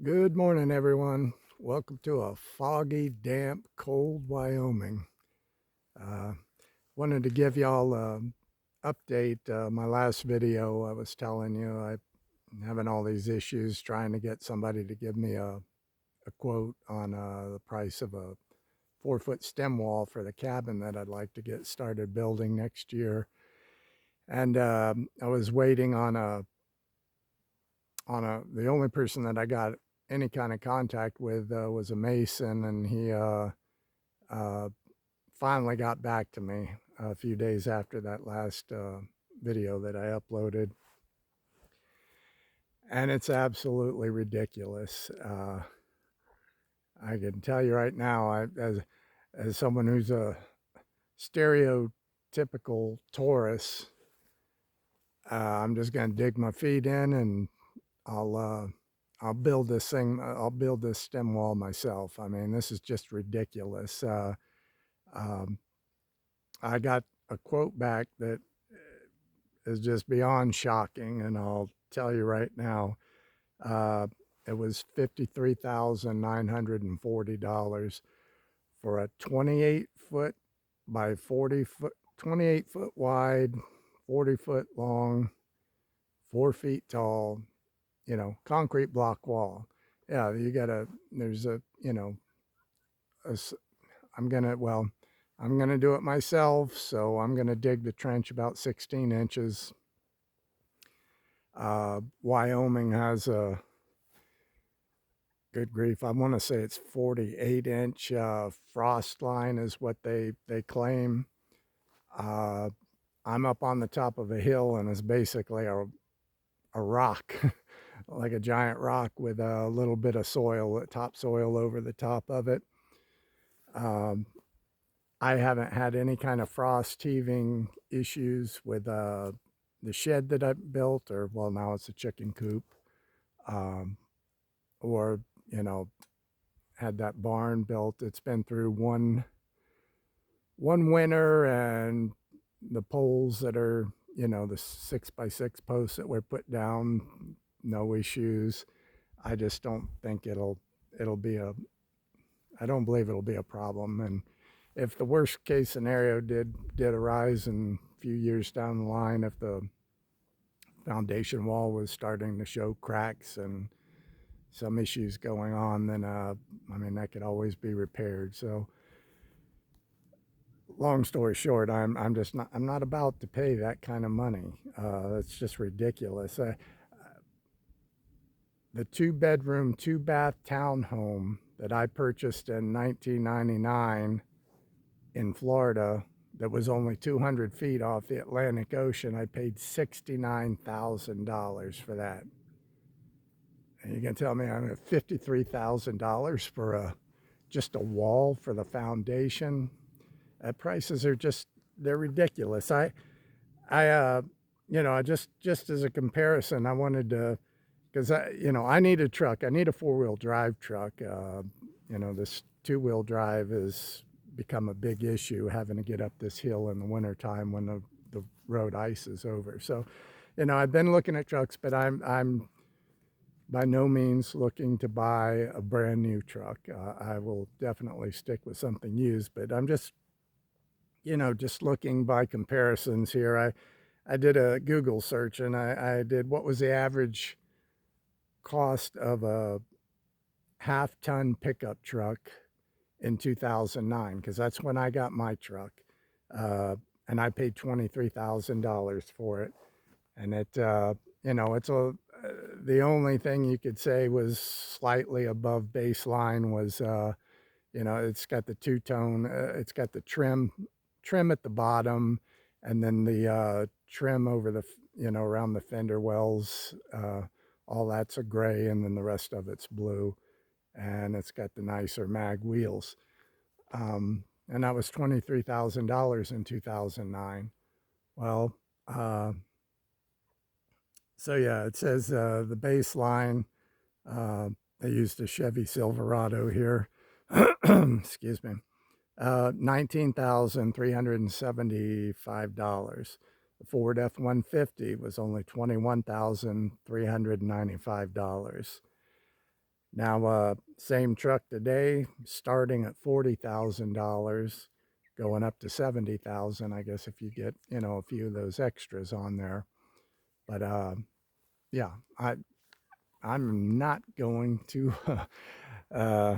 Good morning, everyone. Welcome to a foggy, damp, cold Wyoming. Uh, Wanted to give y'all an update. My last video, I was telling you I'm having all these issues trying to get somebody to give me a quote on the price of a 4-foot stem wall for the cabin that I'd like to get started building next year. And I was waiting on the only person that I got any kind of contact with was a mason, and he uh, finally got back to me a few days after that last video that I uploaded, and it's absolutely ridiculous. I can tell you right now, as someone who's a stereotypical Taurus, I'm just going to dig my feet in and I'll uh, I'll build this thing. I'll build this stem wall myself. I mean, this is just ridiculous. Um, I got a quote back that is just beyond shocking, and I'll tell you right now, uh, it was $53,940 for a 28-foot by 40-foot, 28-foot wide, 40-foot long, 4 feet tall, concrete block wall. Yeah, you gotta, there's a, a s- I'm gonna, well, I'm gonna do it myself. So I'm gonna dig the trench about 16 inches. Wyoming has a, good grief, I want to say it's 48-inch frost line is what they claim. Uh, I'm up on the top of a hill and it's basically a rock, like a giant rock with a little bit of soil, topsoil over the top of it. Um, I haven't had any kind of frost heaving issues with the shed that I built, or well, now it's a chicken coop, um, or you know, had that barn built. It's been through one winter, and the poles that are, the 6x6 posts that were put down, no issues. I just don't think it'll be a I don't believe it'll be a problem. And if the worst case scenario did arise in a few years down the line, if the foundation wall was starting to show cracks and some issues going on, then I mean, that could always be repaired. So long story short, I'm just not, I'm not about to pay that kind of money. That's just ridiculous. The 2-bedroom, 2-bath townhome that I purchased in 1999 in Florida, that was only 200 feet off the Atlantic Ocean, I paid $69,000 for that. And you can tell me I'm at $53,000 for just a wall for the foundation. Prices are just, they're ridiculous. I just as a comparison, I wanted to, because I need a truck. I need a 4-wheel drive truck. This 2-wheel drive has become a big issue, having to get up this hill in the wintertime when the road ice is over. So, I've been looking at trucks, but I'm by no means looking to buy a brand new truck. I will definitely stick with something used, but I'm just looking by comparisons here. I did a Google search, and I did what was the average cost of a half-ton pickup truck in 2009, because that's when I got my truck, uh, and I paid $23,000 for it. And it's the only thing you could say was slightly above baseline was, it's got the two-tone, it's got the trim at the bottom, and then the trim over the, around the fender wells, all that's a gray, and then the rest of it's blue, and it's got the nicer mag wheels. And that was $23,000 in 2009. Well, uh, so yeah, it says the baseline, uh, they used a Chevy Silverado here. Excuse me. $19,375. The Ford F-150 was only $21,395. Now, same truck today, starting at $40,000, going up to 70,000. I guess if you get a few of those extras on there. But yeah, I'm not going to uh,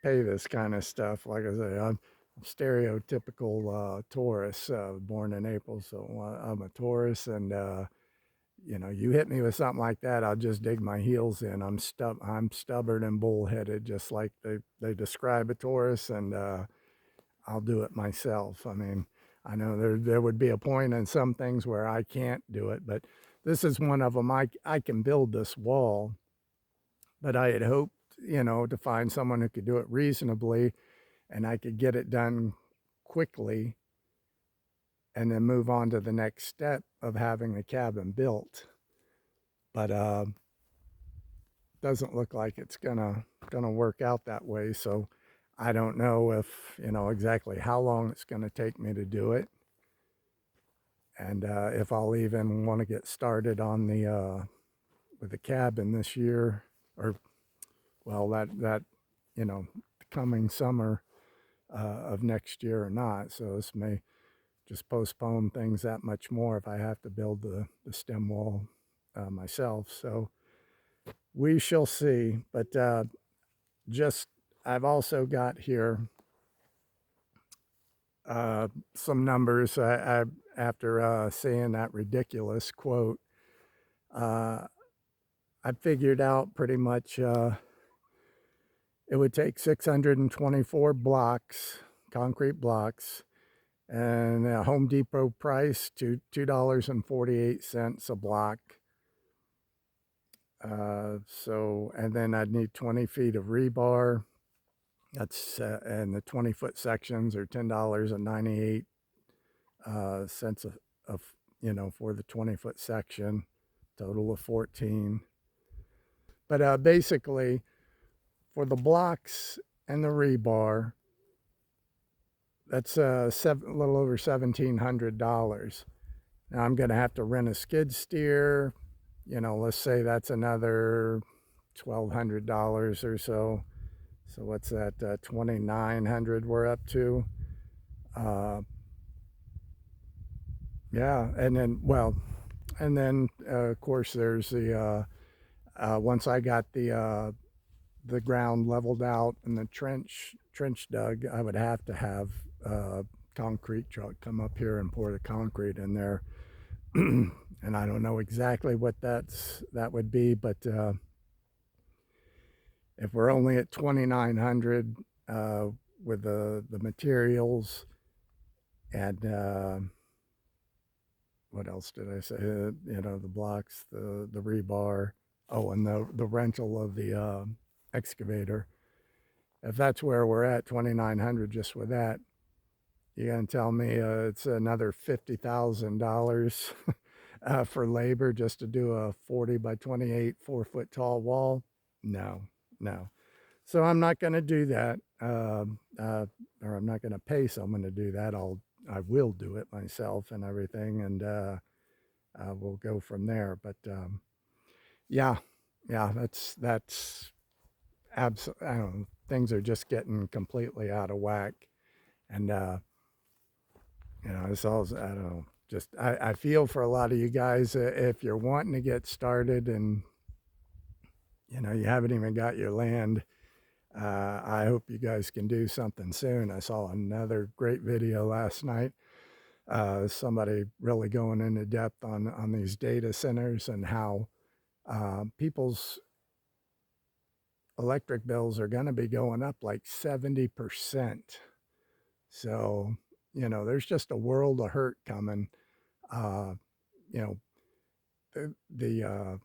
pay this kind of stuff. Like I say, I'm stereotypical Taurus, born in April, so I'm a Taurus, and you hit me with something like that, I'll just dig my heels in. I'm stubborn and bullheaded, just like they describe a Taurus, and I'll do it myself. I mean, I know there would be a point in some things where I can't do it, but this is one of them. I can build this wall, but I had hoped, to find someone who could do it reasonably, and I could get it done quickly, and then move on to the next step of having the cabin built. But doesn't look like it's gonna work out that way. So I don't know if exactly how long it's gonna take me to do it, and if I'll even want to get started on the with the cabin this year, or well, that coming summer of next year or not. So this may just postpone things that much more if I have to build the stem wall myself. So we shall see. But just I've also got here some numbers. After seeing that ridiculous quote, uh, I figured out pretty much it would take 624 blocks, concrete blocks, and a Home Depot price to $2.48 a block. So, and then I'd need 20 feet of rebar. That's and the 20-foot sections are $10.98 cents of for the 20-foot section, total of 14. But basically, for the blocks and the rebar, that's a little over $1,700. Now I'm going to have to rent a skid steer. Let's say that's another $1,200 or so. So what's that? 2,900 we're up to. Uh, yeah, and then of course there's the once I got the ground leveled out and the trench dug, I would have to have a concrete truck come up here and pour the concrete in there. And I don't know exactly what that would be, but if we're only at 2,900 with the materials and what else did I say? The blocks, the rebar, oh, and the rental of the excavator. If that's where we're at, 2,900 just with that, you're gonna tell me it's another $50,000 for labor just to do a 40 by 28, 4-foot tall wall? No, no. So I'm not going to do that, or I'm not going to pay someone to do that. I will do it myself and everything, and we'll go from there. But yeah, yeah, that's absolutely. I don't know, things are just getting completely out of whack, and it's all I don't know. Just I feel for a lot of you guys if you're wanting to get started and you haven't even got your land. I hope you guys can do something soon. I saw another great video last night. Somebody really going into depth on these data centers and how people's electric bills are going to be going up like 70%. So, there's just a world of hurt coming. Uh, you know, the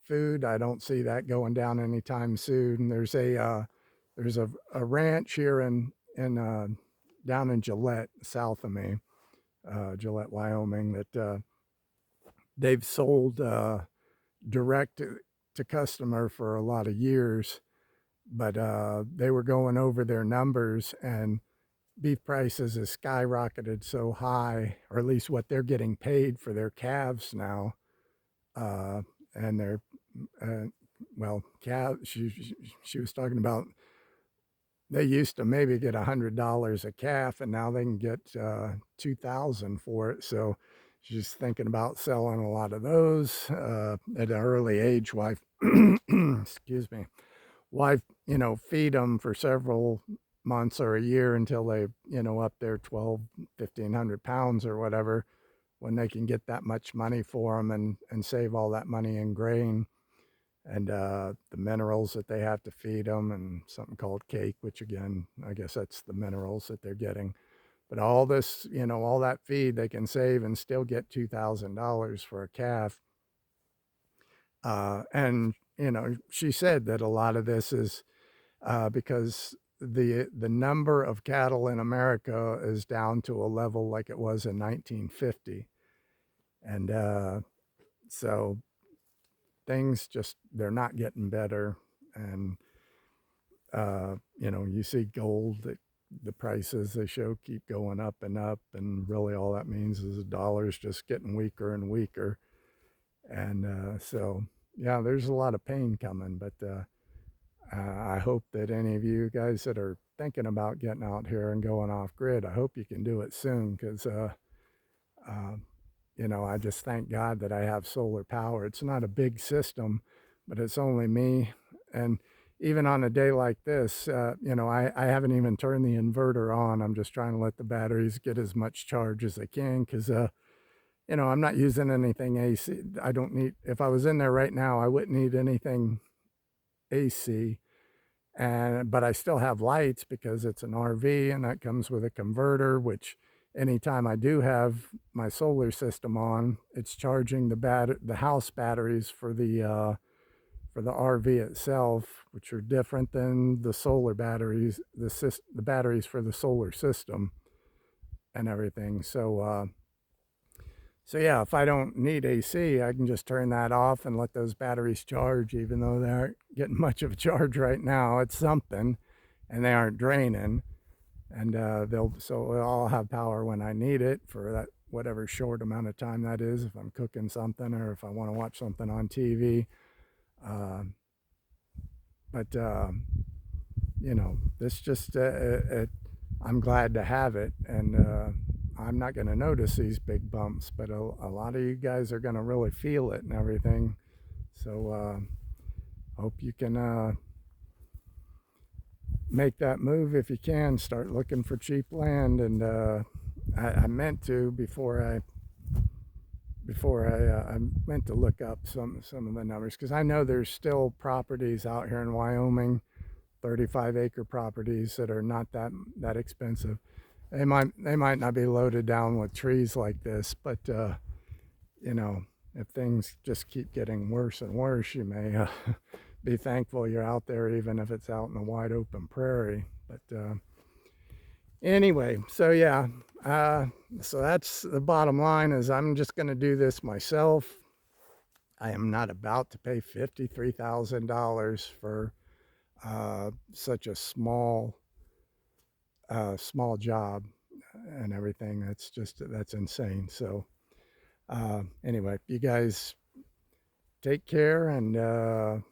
food, I don't see that going down anytime soon. There's a ranch here in down in Gillette, south of me, Gillette, Wyoming, that they've sold direct to customer for a lot of years, but they were going over their numbers, and beef prices has skyrocketed so high, or at least what they're getting paid for their calves now, uh, and they're uh, well, calf. She was talking about they used to maybe get $100 a calf, and now they can get 2,000 for it. So she's thinking about selling a lot of those at an early age. Why, excuse me, why feed them for several months or a year until they up there 12, 1,500 pounds or whatever, when they can get that much money for them and save all that money in grain and the minerals that they have to feed them, and something called cake, which again, I guess that's the minerals that they're getting. But all this, all that feed they can save and still get $2,000 for a calf. And she said that a lot of this is because the number of cattle in America is down to a level like it was in 1950, and so things just they're not getting better. And you see gold that the prices they show keep going up and up, and really all that means is the dollar's just getting weaker and weaker. And so yeah, there's a lot of pain coming, but I hope that any of you guys that are thinking about getting out here and going off grid, I hope you can do it soon, because uh, I just thank God that I have solar power. It's not a big system, but it's only me. And even on a day like this, I haven't even turned the inverter on. I'm just trying to let the batteries get as much charge as they can, because, I'm not using anything AC. I don't need, if I was in there right now, I wouldn't need anything AC. But I still have lights because it's an RV, and that comes with a converter, which anytime I do have my solar system on, it's charging the house batteries for the RV itself, which are different than the solar batteries, the batteries for the solar system and everything. So yeah, if I don't need AC, I can just turn that off and let those batteries charge, even though they aren't getting much of a charge right now. It's something, and they aren't draining. And I'll have power when I need it for that whatever short amount of time that is, if I'm cooking something or if I want to watch something on TV. Uh, but this just I'm glad to have it, and I'm not going to notice these big bumps, but a lot of you guys are going to really feel it and everything. So hope you can make that move if you can. Start looking for cheap land, and I meant to I meant to look up some of the numbers, because I know there's still properties out here in Wyoming, 35-acre properties that are not that expensive. They might not be loaded down with trees like this, but if things just keep getting worse and worse, you may be thankful you're out there, even if it's out in a wide open prairie. But anyway, so yeah, so that's the bottom line, is I'm just going to do this myself. I am not about to pay $53,000 for such a small job and everything. That's insane. So anyway, you guys take care, and I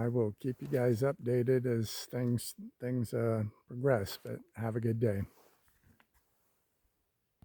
will keep you guys updated as things progress. But have a good day.